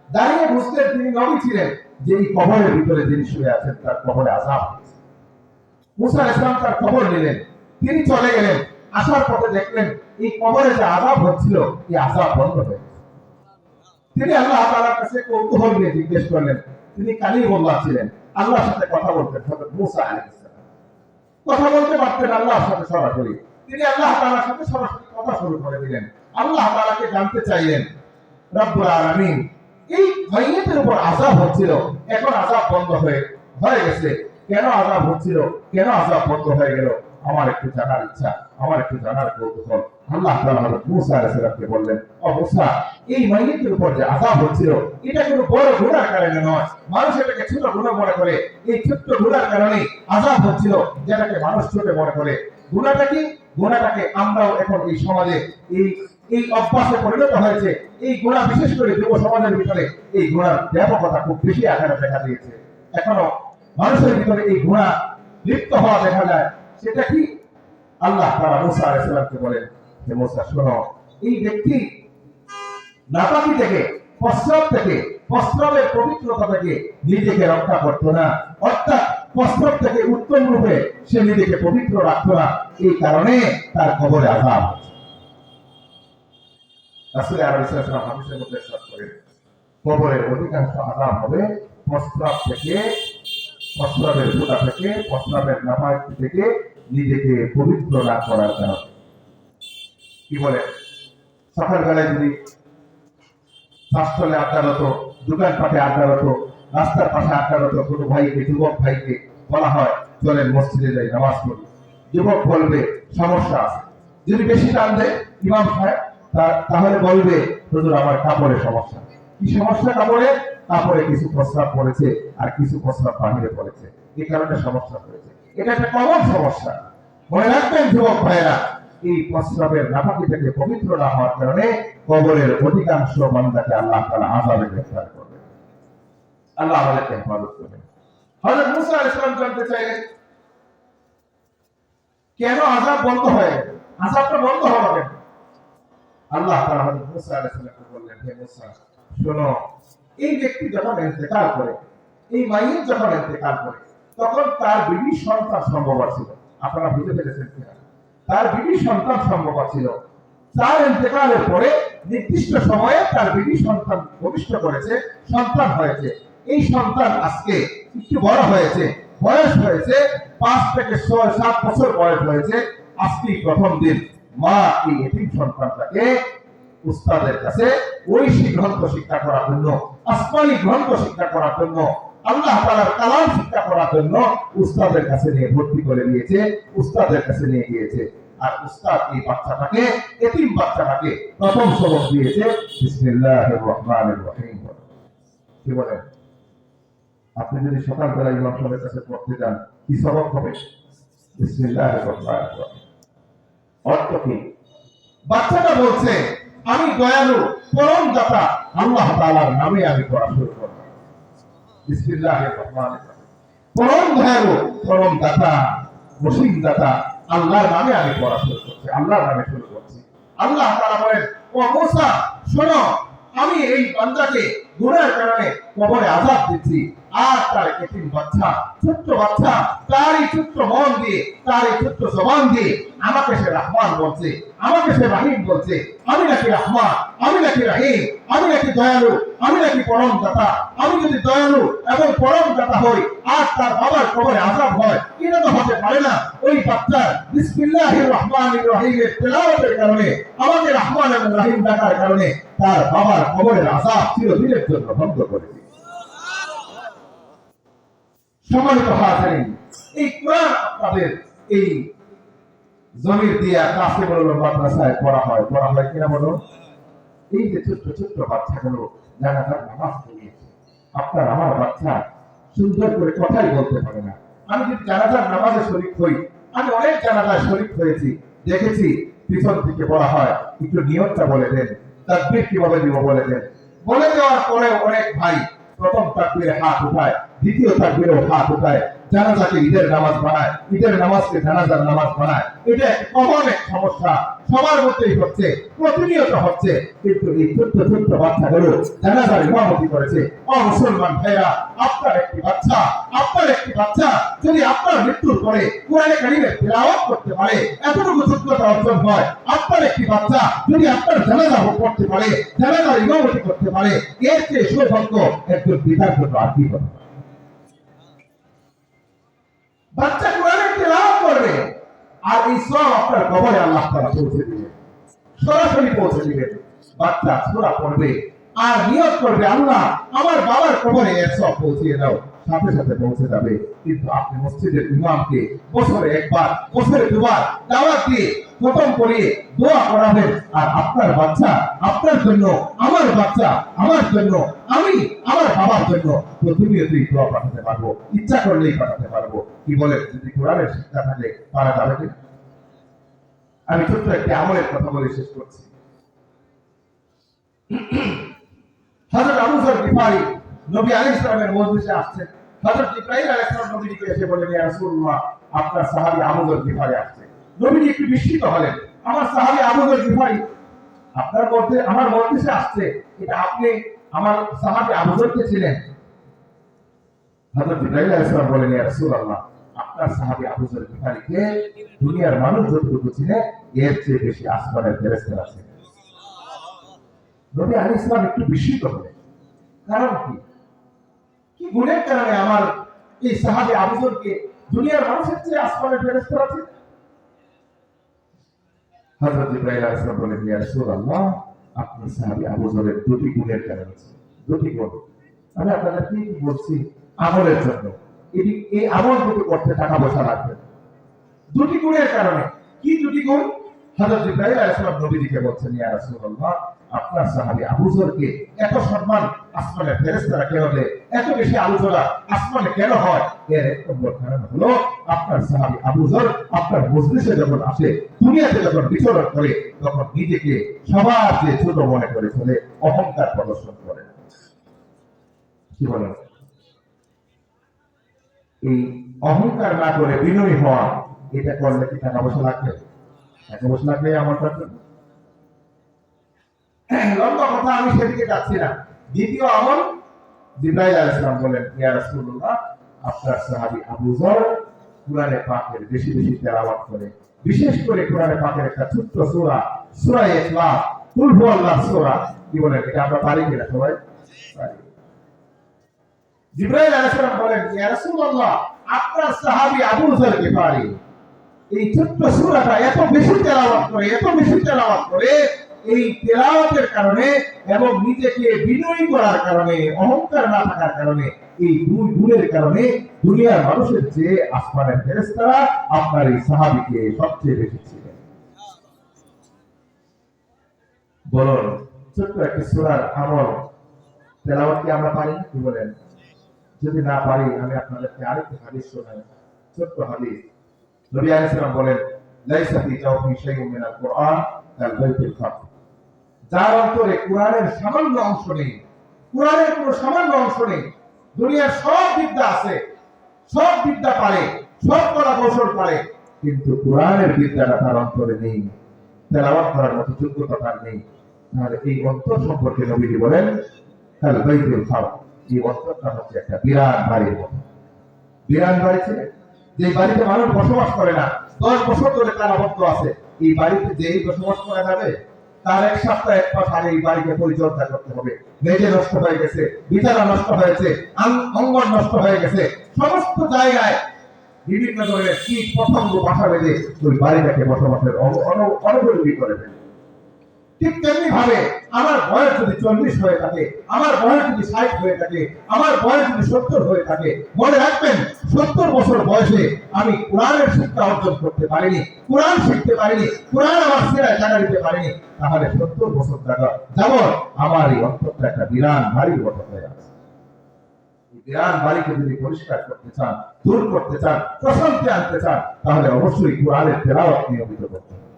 দাঁড়িয়ে বুঝলেন তিনি নবী ছিলেন, যে এই কবরের ভিতরে যিনি শুয়ে আছেন তার কবরে আযাব হচ্ছে। মুসা আলাইহিস সালাম তার খবর নিলেন, তিনি চলে গেলেন। আসার পথে দেখলেন এই কবরে যে আযাব হচ্ছিল, এই আযাব বন্ধ হয়ে গেছে। তিনি আল্লাহ তাআলার কাছে কৌতূহল নিয়ে জিজ্ঞেস করলেন, তিনি কালিমুল্লাহ ছিলেন, আল্লাহর সাথে কথা বলতেন। হযরত মুসা আলাইহিস সালাম কথা বলতে পারতেন আল্লাহর সাথে সরাসরি। তিনি আল্লাহ তাআলার সাথে সরাসরি কথা শুরু করে দিলেন, আল্লাহ তাআলাকে জানতে চাইলেন। রব্বুল আলামিন এই মাইয়াতের উপর আযাব হচ্ছিল, এখন আযাব বন্ধ হয়ে গেছে। কেন আযাব হচ্ছিল, কেন আযাব বন্ধ হয়ে গেল? আমার একটু জানার ইচ্ছা, আমার একটু জানার কৌতূহল। আল্লাহ তাআলা হযরত মুসা আলাইহিস সালামকে বললেন, ও মুসা, এই মাইয়াতের উপর যে আযাব হচ্ছিল, এটা কোনো বড় গুনার কারণে নয়। মানুষ এটাকে ছোট গুনাহ মনে করে, এই ছোট্ট গুনার কারণে আযাব হচ্ছিল, যেটাকে মানুষ ছোট মনে করে। গুনাহটা কি? গুনাহটাকে আমরাও এখন এই সমাজে এই অভ্যাসে পরিণত হয়েছে। এই গুণা বিশেষ করে যুব সমাজের ভিতরে এই গুণার ব্যাপকতা খুব বেশি আকারে দেখা দিয়েছে। এখনো মানুষের ভিতরে এই গুণা লিপ্ত হওয়া দেখা যায়। সেটা কি? আল্লাহ তাআলা মুসা আলাইহিস সালামকে বলেন যে মুসা শোনো, এই ব্যক্তি নাপাকি থেকে, প্রস্রাব থেকে, প্রস্রাবের পবিত্রতা থেকে নিজেকে রক্ষা করতো না, অর্থাৎ প্রস্রাব থেকে উত্তম রূপে সে নিজেকে পবিত্র রাখতো না। এই কারণে তার কবরে আযাব। রাসূল আলাইহিস সালাম হাদিসের মধ্যে ইরশাদ করেন, কবরের অধিকাংশ আযাব হবে প্রস্রাব থেকে, প্রস্রাবের ফোঁটা থেকে, প্রস্রাবের নাপাকি থেকে নিজেকে পবিত্র না করার কারণে। কি বলে? সকালবেলায় যদি শাস্ত্রলে আড্ডারত, দোকানপাটে আড্ডারত, রাস্তার পাশে আড্ডারত কোনো ভাইকে, যুবক ভাইকে বলা হয় চলেন মসজিদে যাই নামাজ পড়ি, যুবক বলবে সমস্যা আছে। যদি বেশি টান দেয় ইমাম সাহেব, তাহলে বলবে হুজুর আমার কাপড়ের সমস্যা। কি সমস্যা? কাপড়ে কিছু প্রস্রাব পড়েছে আর কিছু প্রস্রাব বাহিরে পড়েছে, এই কারণে সমস্যা হয়েছে। এটা একটা কমন সমস্যা। মনে রাখবেন যুবক ভাইয়েরা, এই প্রস্রাবের নাপাকি থেকে পবিত্র না হওয়ার কারণে কবরের অধিকাংশ বান্দাকে আল্লাহ তাআলা আযাবে গ্রেফতার করবেন। আল্লাহ আমাদেরকে হেফাজত করবেন। হযরত মুসা আলাইহিস সালাম জানতে চাইলেন কেন আযাব বন্ধ হয়? আযাবটা বন্ধ হবে কেন? আল্লাহ তাআলা হযরত মুসা আলাইহিস সালামকে বললেন, হে মুসা শোনো, এই ব্যক্তি যখন ইন্তেকাল করে, এই মাইয়িত যখন ইন্তেকাল করে, তখন তার বিবি সন্তান সম্ভব ছিল। আপনারা বুঝতে পেরেছেন কিনা? তার বিবি সন্তান সম্ভব ছিল। তার ইন্তেকালের পরে নির্দিষ্ট সময়ে তার বিবি সন্তান ভূমিষ্ঠ করেছে, সন্তান হয়েছে। এই সন্তান আজকে একটু বড় হয়েছে, বয়স হয়েছে 5 থেকে 6-7 বছর বয়স হয়েছে। আজকে প্রথম দিন মা এই এতিম সন্তানটাকে উস্তাদের কাছে ঐশী গ্রন্থ শিক্ষা করার জন্য, আসমানি গ্রন্থ শিক্ষা করার জন্য, আল্লাহ তাআলার কালাম শিক্ষা করার জন্য উস্তাদের কাছে নিয়ে ভর্তি করে দিয়েছে, উস্তাদের কাছে নিয়ে গিয়েছে। আর উস্তাদ এই বাচ্চাটাকে, এতিম বাচ্চাটাকে প্রথম সবক দিয়েছে বিসমিল্লাহির রহমানির রহিম। কি বলেন? আপনি যদি সকালবেলা ইমাম সাহেবের কাছে পড়তে যান, কি সবক হবে? বিসমিল্লাহির রহমানির রহিম। অর্থ কি? বাচ্চাটা বলছে আমি দয়ালু, পরম দাতা আল্লাহ তাআলার নামে আমি পড়া শুরু করব। বিসমিল্লাহির রহমানির রহিম। পরম দয়ালু, পরম দাতা, অসীম দাতা আল্লাহর নামে আমি পড়া শুরু করছি, আল্লাহর নামে শুরু করছি। আল্লাহ তাআলা বলেন, ও মুসা শোনো, আমি এই বান্দাকে গুনাহের কারণে কবরে আযাব দিচ্ছি। আর তার এতিম বাচ্চা, ছোট্ট বাচ্চা, তারই ছোট্ট মন দিয়ে, তারই ছোট্ট জবান দিয়ে আমাকে সে রহমান বলছে, আমাকে সে রহিম বলছে। আমি নাকি রহমান, আমি নাকি রহিম, আমি নাকি দয়ালু, আমি নাকি পরম দাতা। আমি যদি দয়ালু এবং পরম দাতা হই আর তার বাবার কবরে আযাব হয়, এটা তো হতে পারে না। ওই বাচ্চার বিসমিল্লাহির রহমানির রহিমের তেলাওয়াতের কারণে, আমাকে রহমান এবং রহিম ডাকার কারণে তার বাবার কবরের আযাব চিরদিনের জন্য বন্ধ করে দিই। সম্মানিত হাজিরিন, এই কোরআন আপনাদের এই জমির দিয়া কাসিমুল মাদ্রাসায় পড়া হয় কিনা বলুন? এই যে ছোট্ট ছোট্ট বাচ্চাগুলো জানাজার নামাজ পড়িয়েছে, আপনার আমার বাচ্চা সুন্দর করে কথাই বলতে পারে না। আমি যদি জানাজার নামাজে শরীক হই, আমি অনেক জানাজায় শরীক হয়েছি, দেখেছি পিছন থেকে বলা হয় একটু নিয়তটা বলে দেন, তাকবীর কিভাবে দিব বলে দেন। বলে দেওয়ার পরে অনেক ভাই প্রথম তাকবীরে হাত উঠায়, দ্বিতীয় তাকবীরেও হাত উঠায়, জানাজাকে ঈদের নামাজ বানায়, ঈদের নামাজকে জানাজার নামাজ বানায়। এটা কমন এক সমস্যা, সবার মধ্যেই হচ্ছে, প্রতিনিয়ত হচ্ছে। কিন্তু এই ছোট্ট ছোট্ট বাচ্চাগুলো জানাজার ইমামতি করেছে। ও মুসলমান ভাইরা, আপনার একটি বাচ্চা যদি আপনার মৃত্যুর পরে কোরআনে কারীমের তিলাওয়াত করতে পারে, এতটুকু যোগ্যতা অর্জন হয়, আপনার একটি বাচ্চা যদি আপনার জানাজা পড়তে পারে, জানাজার ইমামতি করতে পারে, এর চেয়ে সৌভাগ্য একজন পিতার জন্য আর কি হতে পারে? বাচ্চা কোরআনের তিলাওয়াত করবে আর এই সব আপনার কবরে আল্লাহ তাআলা পৌঁছে দিবেন, সরাসরি পৌঁছে দিবেন। বাচ্চা সূরা পড়বে আর নিয়ত করবে আল্লাহ আমার বাবার কবরে এর সব পৌঁছিয়ে দাও, সাথে সাথে পৌঁছে যাবে। কিন্তু আপনি মসজিদের ইমামকে বছরে একবার, বছরে দুবার দাওয়াত দিয়ে খতম করিয়ে দোয়া করাবেন, আর আপনার বাচ্চা আপনার জন্য, আমার বাচ্চা আমার জন্য, আমি আমার বাবার জন্য প্রতিনিয়তই দোয়া পাঠাতে পারবো, ইচ্ছা করলেই পাঠাতে পারবো। কি বলে? যদি কোরআনের শিক্ষা থাকে পারা যাবে কিনা? আমি ছোট্ট একটি আমলের কথা বলে শেষ করছি। হযরত আবু যর গিফারি নবী আলাইহিস সালামের মজলিসে আসছেন। হযরত ইব্রাহিম আলাইহিস সালাম নবীকে এসে বলেন, ইয়া রাসূলুল্লাহ, আপনার সাহাবী আবু যর গিফারি আসছে। নবী একটু বিস্মিত হলেন, আমার সাহাবী আবু যর গিফারি আপনার মধ্যে আমার মজলিসে আসছে, এটা আপনি আমার সাহাবী আবু যরকে ছিলেন? হযরত ইব্রাহিম আলাইহিস সালাম বলেন, ইয়া রাসূলুল্লাহ, আপনার সাহাবী আবু যর গিফারিকে দুনিয়ার মানুষ যতটুকু চিনে এর চেয়ে বেশি আসমানের ফেরেশতারা আছে। নবী আলাইহিস সালাম একটু বিস্মিত হলেন, কারণ কি কি গুণের কারণে আমার এই সাহাবী আবু যরকে দুনিয়ার মানুষের চেয়ে আসমানের ফেরেশতারা আছে? হযরত ইব্রাহিম আলাইহিস সালাম বলেন, ইয়া রাসূলুল্লাহ, আপনি সাহাবী আবু যরের দুটি গুণের কারণে, দুটি গুণ আমি আপনাদেরকে কি বলছি আমলের জন্য, এই আমল দুটো করতে টাকা পয়সা লাগবে। দুটি গুণের কারণে, কি দুটি গুণ? হযরত ইব্রাহিম আলাইহিস সালাম নবীকে বলছেন, ইয়া রাসূলুল্লাহ, আপনার সাহাবী আবু যরকে এত সম্মান আসমানের ফেরেশতারা কেন দেয়, এত বেশি আলোচনা আসমানে কেন হয়? এর এক নম্বর কারণ হলো আপনার সাহাবী আবু যর আপনার মজলিসে যখন আসে, দুনিয়াতে যখন বিচরণ করে, তখন নিজেকে সবার চেয়ে ছোট মনে করে চলে, অহংকার প্রদর্শন করে। কি বলেন? এই অহংকার না করে বিনয়ী হওয়া, এটা করলে কি টাকা পয়সা লাগবে? টাকা পয়সা লাগবে আমার কাছে? লম্বা কথা, আমি সেদিকে যাচ্ছি না। দ্বিতীয় আমল, জিবরাইল আলাইহিস সালাম বলেন, ইয়া রাসূলুল্লাহ, আপনার সাহাবী আবু যর কুরআনে পাকের বেশি বেশি তেলাওয়াত করে, বিশেষ করে কুরআনে পাকের একটা ছোট্ট সূরা, সূরা ইখলাস, কুল হুয়াল্লাহু সূরা, কি বলেন, এটা আমরা পারি কিনা সবাই? পারি। জিবরাইল আলাইহিস সালাম বলেন, ইয়া রাসূলুল্লাহ, আপনার সাহাবী আবু যর গিফারি এই ছোট্ট সূরাটা এত বেশি তেলাওয়াত করে, এত বেশি তেলাওয়াত করে, এই তেলাওয়াতের কারণে এবং নিজেকে বিনয়ী করার কারণে, অহংকার না থাকার কারণে, এই দুই গুণের কারণে দুনিয়ার মানুষের চেয়ে আসমানের ফেরেশতারা আপনার এই সাহাবীকে সবচেয়ে বেশি ছিলেন। বলুন, ছোট্ট একটা সূরার আমল তেলাওয়াত কি আমরা পারি? কি বলেন? যদি না পারি, আমি আপনাদেরকে আরেকটি হাদিস শোনাই, ছোট্ট হাদিস। নবী আলাইহিস সালাম বলেন, লাইসা ফি জাওফি শাইউন মিনাল কুরআন কাল বাইতুল খাফ। যার অন্তরে কোরআনের সামান্য অংশ নেই, কোরআনের কোনো সামান্য অংশ নেই, দুনিয়ার সব বিদ্যা আছে, সব বিদ্যা পারে, সব কলা কৌশল পারে, কিন্তু কোরআনের বিদ্যাটা তার অন্তরে নেই, তেলাওয়াত করার মতো যোগ্যতা তার নেই, তাহলে এই অন্তর সম্পর্কে নবীজি বলেন, কাল বাইতুল খাফ, এই অন্তরটা হচ্ছে একটা বিরাট বাড়ির মতো। বিরাট বাড়ি ছিলেন, যে বাড়িতে মানুষ বসবাস করে না, 10 বছর ধরে তালাবদ্ধ আছে, এই বাড়িতে যেই বসবাস করা যাবে, তার এক সপ্তাহ এক মাস আগে এই বাড়িকে পরিচর্যা করতে হবে। মেঝে নষ্ট হয়ে গেছে, বিছানা নষ্ট হয়েছে, অঙ্গন নষ্ট হয়ে গেছে, সমস্ত জায়গায় বিভিন্ন ধরনের কীট পতঙ্গ বাসা বেঁধে ওই বাড়িটাকে বসবাসের অনুপযোগী করে ফেলে। ঠিক তেমনি ভাবে আমার বয়স যদি 40 হয়ে থাকে, আমার বয়স যদি 60 হয়ে থাকে, আমার বয়স যদি 70 হয়ে থাকে, মনে রাখবেন 70 বছর বয়সে আমি কোরআনের শিক্ষা অর্জন করতে পারিনি, কোরআন শিখতে পারিনি, কোরআন আমার সিরায় জানা দিতে পারিনি, তাহলে 70 বছর যাব আমার এই অন্তরটা একটা বিরান ভারী গঠন হয়ে আছে। এই বিরান বাড়িকে যদি পরিষ্কার করতে চান, দূর করতে চান, প্রশান্তি আনতে চান, তাহলে অবশ্যই কোরআনের তেলাওয়াত নিয়মিত করতে হবে।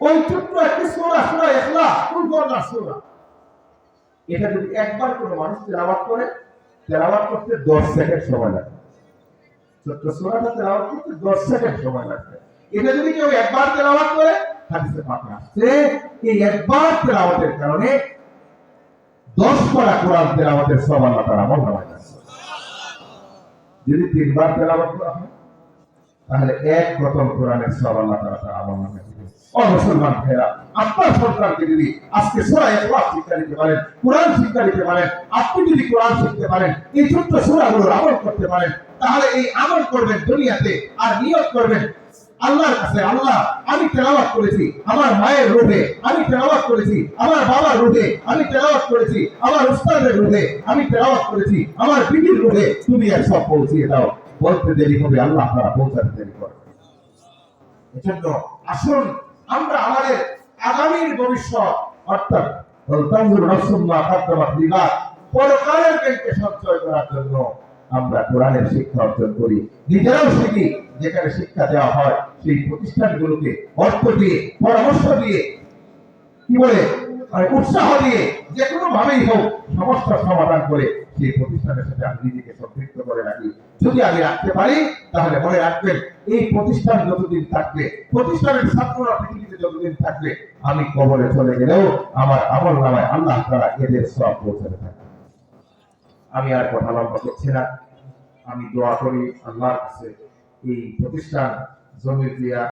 ওই ছোট্ট একটি সূরা, সূরা ইখলাস, কুল হুয়াল্লাহু সূরা, এটা যদি একবার কোনো মানুষ তেলাওয়াত করে, তেলাওয়াত করতে 10 সেকেন্ড সময় লাগে। ছোট্ট সূরাটা তেলাওয়াত করতে 10 সেকেন্ড সময় লাগে। এটা যদি কেউ একবার তেলাওয়াত করে, হাদিসে পাকে আছে, এই একবার তেলাওয়াতের কারণে 10 পারা কোরআন তেলাওয়াতের সওয়াব আল্লাহ তাআলা আমল নামায় দেন। যদি 3 বার তেলাওয়াত করা হয়, তাহলে এক খতম কোরআনের সওয়াব আল্লাহ তাআলা আমল নামায় দেন। ও মুসলমান ভাইরা, আপনার সন্তানকে যদি আজকে সূরা ইখলাস শিক্ষা দিতে পারেন, কোরআন শিক্ষা দিতে পারেন, আপনি যদি কোরআন শিখতে পারেন, এই ছোট্ট সূরাগুলোর আমল করতে পারেন, তাহলে এই আমল করবেন দুনিয়াতে, আর নিয়ত করবেন আল্লাহর কাছে, আল্লাহ আমি তেলাওয়াত করেছি আমার মায়ের রূহে, আমি তেলাওয়াত করেছি আমার বাবার রূহে, আমি তেলাওয়াত করেছি আমার উস্তাদের রূহে, আমি তেলাওয়াত করেছি আমার বিবির রূহে, তুমি আর সব পৌঁছিয়ে দাও। বলতে দেরি হবে, আল্লাহ তাআলা পৌঁছাতে দেরি করবে। এজন্য আসুন আমরা আমাদের আগামীর ভবিষ্যৎ, অর্থাৎ পরকালের ব্যাংকে সঞ্চয় করার জন্য আমরা কোরআনের শিক্ষা অর্জন করি, নিজেরাও শিখি, যেখানে শিক্ষা দেওয়া হয় সেই প্রতিষ্ঠানগুলোকে অর্থ দিয়ে, পরামর্শ দিয়ে, কি বলে উৎসাহ দিয়ে যে কোনো ভাবেই হোক সমস্যার সমাধান করে সেই প্রতিষ্ঠানের সাথে আমি নিজেকে সম্পৃক্ত করে রাখি। যদি আমি রাখতে পারি তাহলে মনে রাখবেন এই প্রতিষ্ঠান যতদিন থাকবে, প্রতিষ্ঠানের ছাত্ররা পৃথিবীতে যতদিন থাকবে, আমি কবরে চলে গেলেও আমার আমল নামায় আল্লাহ তাআলা এদের সওয়াব পৌঁছাতে থাকবে। আমি আর কথা লম্বা করছি না, আমি দোয়া করি আল্লাহর কাছে এই প্রতিষ্ঠান জমির দিয়া